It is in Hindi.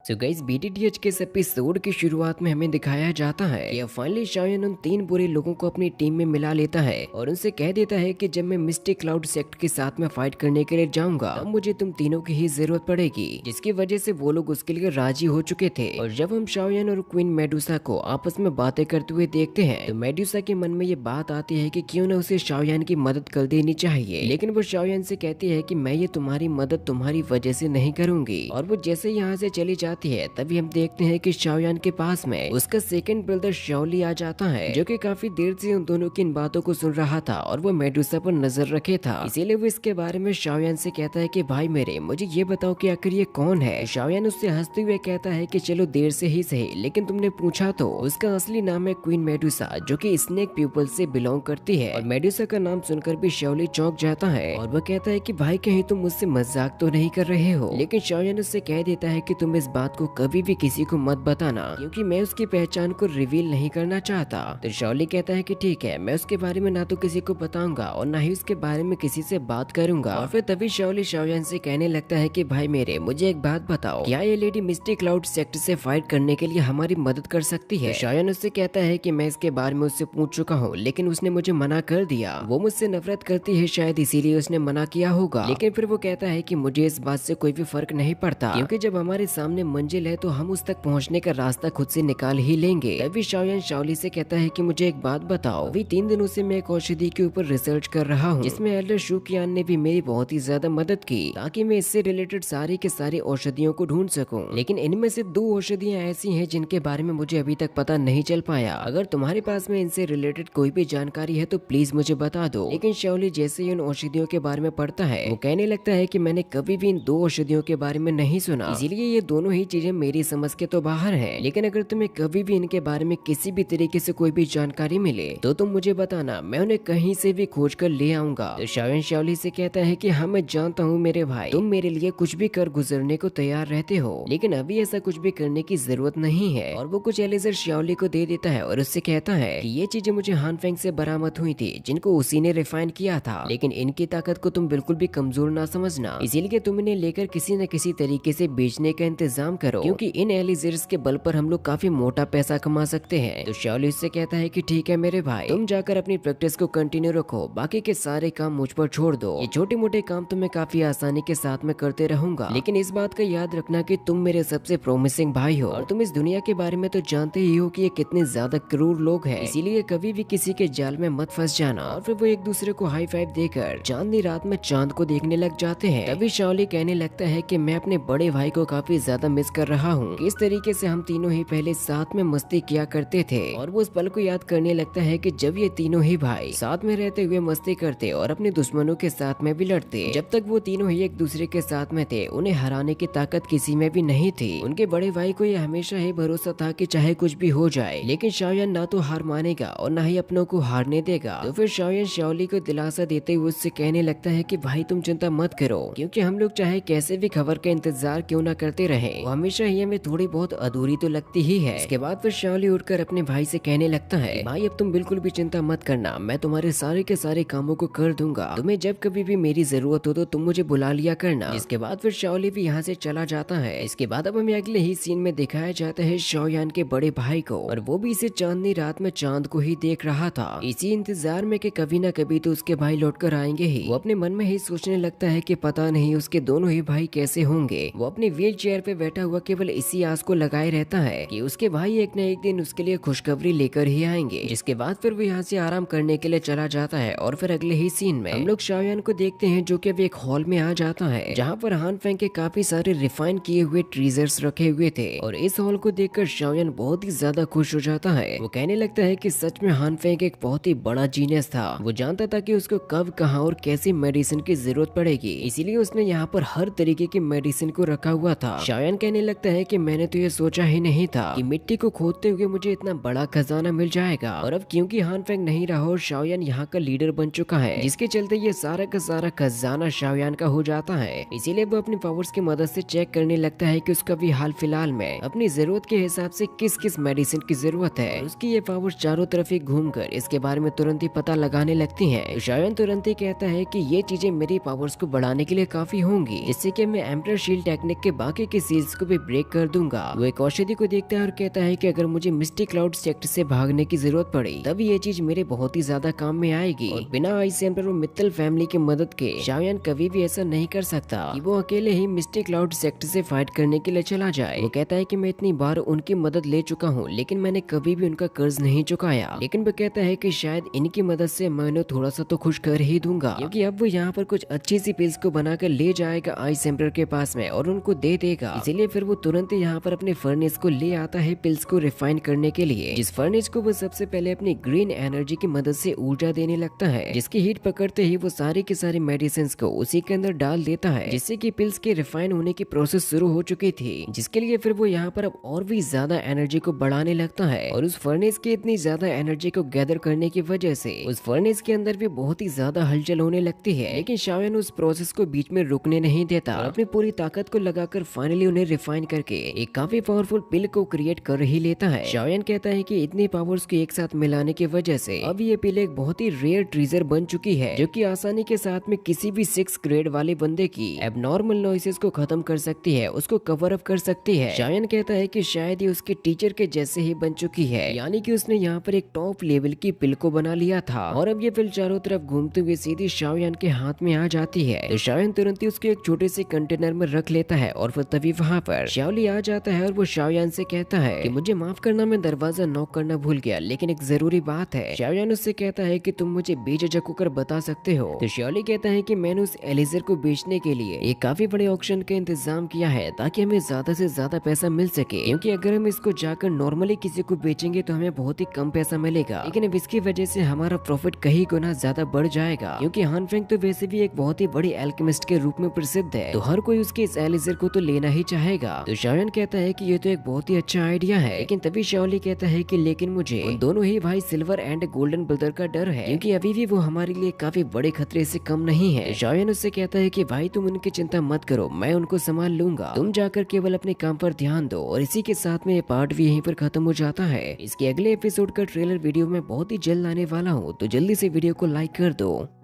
सो गाइस बीटीटीएच के इस एपिसोड की शुरुआत में हमें दिखाया जाता है कि अब फाइनली शाओयान उन 3 बुरे लोगों को अपनी टीम में मिला लेता है और उनसे कह देता है कि जब मैं मिस्टिक क्लाउड सेक्ट के साथ में फाइट करने के लिए जाऊंगा तब मुझे तुम तीनों की ही जरूरत पड़ेगी, जिसकी वजह से वो लोग उसके लिए राजी हो चुके थे। और जब हम शाओयान और क्वीन मेडुसा को आपस में बातें करते हुए देखते हैं तो मेडुसा के मन में ये बात आती है कि क्यों न उसे शाओयान की मदद कर देनी चाहिए, लेकिन वो शाओयान से कहती है कि मैं ये तुम्हारी मदद तुम्हारी वजह से नहीं करूंगी। और वो जैसे यहाँ से चली जाती है तभी हम देखते हैं कि शाओयान के पास में उसका सेकंड ब्रदर शाओली आ जाता है, जो कि काफी देर से उन दोनों की इन बातों को सुन रहा था और वो मेडुसा पर नजर रखे था। इसीलिए वो इसके बारे में शाओयान से कहता है कि भाई मेरे मुझे ये बताओ कि आखिर ये कौन है। शाओयान उससे हंसते हुए कहता है कि चलो देर से ही सही, लेकिन तुमने पूछा तो। उसका असली नाम है क्वीन मेडुसा, जो कि स्नेक पीपल से बिलोंग करती है। और मेडुसा का नाम सुनकर भी शाओली चौंक जाता है और वो कहता है कि भाई कहीं तुम मुझसे मजाक तो नहीं कर रहे हो। लेकिन शाओयान उससे कह देता है कि तुम इस बात को कभी भी किसी को मत बताना, क्योंकि मैं उसकी पहचान को रिवील नहीं करना चाहता। तो शाओली कहता है कि ठीक है, मैं उसके बारे में ना तो किसी को बताऊंगा और ना ही उसके बारे में किसी से बात करूंगा। और फिर तभी शाओली शाओयान से कहने लगता है कि भाई मेरे मुझे एक बात बताओ, क्या ये लेडी मिस्टिक क्लाउड सेक्ट से फाइट करने के लिए हमारी मदद कर सकती है। शाओयान उससे कहता है कि मैं इसके बारे में उससे पूछ चुका हूँ, लेकिन उसने मुझे मना कर दिया। वो मुझसे नफरत करती है, शायद इसीलिए उसने मना किया होगा। लेकिन फिर वो कहता है कि मुझे इस बात से कोई भी फर्क नहीं पड़ता, क्योंकि जब हमारे सामने मंजिल है तो हम उस तक पहुंचने का रास्ता खुद से निकाल ही लेंगे। तभी शाओयान शाओली से कहता है कि मुझे एक बात बताओ, अभी 3 दिनों से मैं एक औषधि के ऊपर रिसर्च कर रहा हूँ, जिसमें एल्डर शुकियान ने भी मेरी बहुत ही ज्यादा मदद की ताकि मैं इससे रिलेटेड सारी के सारी औषधियों को ढूंढ सकूं। लेकिन इनमें से 2 औषधियाँ ऐसी हैं जिनके बारे में मुझे अभी तक पता नहीं चल पाया। अगर तुम्हारे पास में इनसे रिलेटेड कोई भी जानकारी है तो प्लीज मुझे बता दो। लेकिन शाओली जैसे ही उन औषधियों के बारे में पढ़ता है वो कहने लगता है कि मैंने कभी भी इन 2 औषधियों के बारे में नहीं सुना, इसीलिए ये दोनों ही चीजें मेरी समझ के तो बाहर है। लेकिन अगर तुम्हें कभी भी इनके बारे में किसी भी तरीके से कोई भी जानकारी मिले तो तुम मुझे बताना, मैं उन्हें कहीं से भी खोज कर ले आऊंगा। तो शाओयान शाओली से कहता है कि हाँ मैं जानता हूँ मेरे भाई, तुम मेरे लिए कुछ भी कर गुजरने को तैयार रहते हो, लेकिन अभी ऐसा कुछ भी करने की जरूरत नहीं है। और वो कुछ एलिजर शाओली को दे देता है और उससे कहता है कि ये चीजें मुझे हानफेंग से बरामद हुई थी, जिनको उसी ने रिफाइन किया था, लेकिन इनकी ताकत को तुम बिल्कुल भी कमजोर ना समझना, इसीलिए तुम इन्हें लेकर किसी न किसी तरीके से बेचने का इंतजाम करो, क्योंकि इन एलिजर्स के बल पर हम लोग काफी मोटा पैसा कमा सकते हैं। तो शाओली उससे कहता है कि ठीक है मेरे भाई, तुम जाकर अपनी प्रैक्टिस को कंटिन्यू रखो, बाकी के सारे काम मुझ पर छोड़ दो। ये छोटे मोटे काम तो मैं काफी आसानी के साथ में करते रहूंगा, लेकिन इस बात का याद रखना कि तुम मेरे सबसे प्रॉमिसिंग भाई हो और तुम इस दुनिया के बारे में तो जानते ही हो कि ये कितने ज्यादा क्रूर लोग हैं, इसीलिए कभी भी किसी के जाल में मत फंस जाना। और फिर वो एक दूसरे को हाई फाइव देकर चांदनी रात में चांद को देखने लग जाते हैं। तभी शाओली कहने लगता है कि मैं अपने बड़े भाई को काफी ज्यादा मिस कर रहा हूँ, किस तरीके से हम तीनों ही पहले साथ में मस्ती किया करते थे। और वो उस पल को याद करने लगता है कि जब ये तीनों ही भाई साथ में रहते हुए मस्ती करते और अपने दुश्मनों के साथ में भी लड़ते। जब तक वो तीनों ही एक दूसरे के साथ में थे उन्हें हराने की ताकत किसी में भी नहीं थी। उनके बड़े भाई को ये हमेशा ही भरोसा था कि चाहे कुछ भी हो जाए, लेकिन शाओयान ना तो हार मानेगा और ना ही अपनों को हारने देगा। तो फिर शाओयान शाओली को दिलासा देते हुए उससे कहने लगता है कि भाई तुम चिंता मत करो, क्योंकि हम लोग चाहे कैसे भी खबर का इंतजार क्यों न करते रहे, वो हमेशा ही हमें थोड़ी बहुत अधूरी तो लगती ही है। इसके बाद फिर शाओली उठकर अपने भाई से कहने लगता है भाई अब तुम बिल्कुल भी चिंता मत करना, मैं तुम्हारे सारे के सारे कामों को कर दूंगा, तुम्हें जब कभी भी मेरी जरूरत हो तो तुम मुझे बुला लिया करना। इसके बाद फिर शाओली भी यहाँ से चला जाता है। इसके बाद अब हमें अगले ही सीन में दिखाया जाता है शाओयान के बड़े भाई को, और वो भी इसे चांदनी रात में चांद को ही देख रहा था, इसी इंतजार में कि कभी ना कभी तो उसके भाई लौट कर आएंगे ही। वो अपने मन में ही सोचने लगता है कि पता नहीं उसके दोनों ही भाई कैसे होंगे। वो अपनी व्हील चेयर पे बैठा हुआ केवल इसी आस को लगाए रहता है कि उसके भाई एक न एक दिन उसके लिए खुशखबरी लेकर ही आएंगे। जिसके बाद फिर वो यहाँ से आराम करने के लिए चला जाता है। और फिर अगले ही सीन में हम लोग शाओयान को देखते हैं, जो कि अब एक हॉल में आ जाता है जहाँ पर हानफेंग के काफी सारे रिफाइन किए हुए ट्रीजर्स रखे हुए थे। और इस हॉल को देखकर शाओयान बहुत ही ज्यादा खुश हो जाता है। वो कहने लगता है कि सच में हानफेंग एक बहुत ही बड़ा जीनियस था, वो जानता था कि उसको कब कहाँ और कैसी मेडिसिन की जरूरत पड़ेगी, इसीलिए उसने यहाँ पर हर तरीके की मेडिसिन को रखा हुआ था। शाओयान कहने लगता है कि मैंने तो ये सोचा ही नहीं था कि मिट्टी को खोदते हुए मुझे इतना बड़ा खजाना मिल जाएगा। और अब क्योंकि हानफेंग नहीं रहा और शाओयान यहाँ का लीडर बन चुका है, जिसके चलते ये सारा का सारा खजाना शाओयान का हो जाता है। इसीलिए वो अपनी पावर्स की मदद से चेक करने लगता है कि उसका भी हाल फिलहाल में अपनी जरूरत के हिसाब से किस किस मेडिसिन की जरूरत है। उसकी ये पावर्स चारों तरफ ही घूमकर इसके बारे में तुरंत ही पता लगाने लगती हैं। शाओयान तुरंत ही कहता है कि ये चीजें मेरी पावर्स को बढ़ाने के लिए काफी होंगी, जिससे कि मैं एम्परर शील्ड टेक्निक के बाकी के सील्स पिल्स को भी ब्रेक कर दूंगा। वो एक औषधि को देखता है और कहता है कि अगर मुझे मिस्टी क्लाउड सेक्टर से भागने की जरूरत पड़ी तब ये चीज मेरे बहुत ही ज्यादा काम में आएगी। और बिना आइस एम्पर और मित्तल फैमिली की मदद के शाओयान कभी भी ऐसा नहीं कर सकता कि वो अकेले ही मिस्टी क्लाउड सेक्टर से फाइट करने के लिए चला जाए। वो कहता है कि मैं इतनी बार उनकी मदद ले चुका हूँ लेकिन मैंने कभी भी उनका कर्ज नहीं चुकाया। लेकिन वो कहता है कि शायद इनकी मदद से मैं उन्हें थोड़ा सा तो खुश कर ही दूंगा, क्योंकि अब वो यहाँ पर कुछ अच्छी सी पिल्स को बनाकर ले जाएगा आइस एम्पर के पास में और उनको दे देगा। इसीलिए फिर वो तुरंत यहाँ पर अपने फर्नेस को ले आता है पिल्स को रिफाइन करने के लिए, जिस फर्नेस को वो सबसे पहले अपनी ग्रीन एनर्जी की मदद से ऊर्जा देने लगता है, जिसकी हीट पकड़ते ही वो सारे के सारे मेडिसिन को उसी के अंदर डाल देता है, जिससे कि पिल्स के रिफाइन होने की प्रोसेस शुरू हो चुकी थी। जिसके लिए फिर वो यहाँ पर अब और भी ज्यादा एनर्जी को बढ़ाने लगता है और उस फर्नेस की इतनी ज्यादा एनर्जी को गैदर करने की वजह से उस फर्नेस के अंदर भी बहुत ही ज्यादा हलचल होने लगती है। लेकिन शाओयान उस प्रोसेस को बीच में रुकने नहीं देता और अपनी पूरी ताकत को लगाकर फाइनली उन्हें रिफाइन करके एक काफी पावरफुल पिल को क्रिएट कर ही लेता है। शाओयान कहता है कि इतनी पावर्स को एक साथ मिलाने की वजह से अब ये पिल एक बहुत ही रेयर ट्रीजर बन चुकी है, जो कि आसानी के साथ में किसी भी 6 ग्रेड वाले बंदे की एबनॉर्मल नॉइसेस को खत्म कर सकती है, उसको कवर अप कर सकती है। शाओयान कहता है कि शायद ये उसके टीचर के जैसे ही बन चुकी है, यानी कि उसने यहाँ पर एक टॉप लेवल की पिल को बना लिया था और अब ये पिल चारों तरफ घूमते हुए सीधी शाओयान के हाथ में आ जाती है। तो शाओयान तुरंत ही उसको एक छोटे से कंटेनर में रख लेता है और फिर तभी वहाँ पर शाओली आ जाता है और वो शाओयान से कहता है कि मुझे माफ करना, मैं दरवाजा नॉक करना भूल गया, लेकिन एक जरूरी बात है। शाओयान उससे कहता है कि तुम मुझे बेझिझक होकर बता सकते हो। तो शाओली कहता है कि मैंने उस एलिजर को बेचने के लिए एक काफी बड़े ऑक्शन का इंतजाम किया है ताकि हमें ज्यादा से ज्यादा पैसा मिल सके, क्योंकि अगर हम इसको जाकर नॉर्मली किसी को बेचेंगे तो हमें बहुत ही कम पैसा मिलेगा, लेकिन अब इसकी वजह से हमारा प्रॉफिट कई गुना ज्यादा बढ़ जाएगा, क्योंकि हान फेंग तो वैसे भी एक बहुत ही बड़ी एल्केमिस्ट के रूप में प्रसिद्ध है, तो हर कोई उसके इस एलिजर को तो लेना ही चाहेगा। तो शाओयान कहता है कि ये तो एक बहुत ही अच्छा आइडिया है, लेकिन तभी शाओली कहता है कि लेकिन मुझे उन दोनों ही भाई सिल्वर एंड गोल्डन ब्रदर का डर है, क्योंकि अभी भी वो हमारे लिए काफी बड़े खतरे से कम नहीं है। शाओयान उससे कहता है कि भाई तुम उनकी चिंता मत करो, मैं उनको संभाल लूंगा, तुम जाकर केवल अपने काम पर ध्यान दो। और इसी के साथ में ये पार्ट भी यहीं पर खत्म हो जाता है। इसके अगले एपिसोड का ट्रेलर वीडियो में बहुत ही जल्द आने वाला हूँ, तो जल्दी से वीडियो को लाइक कर दो।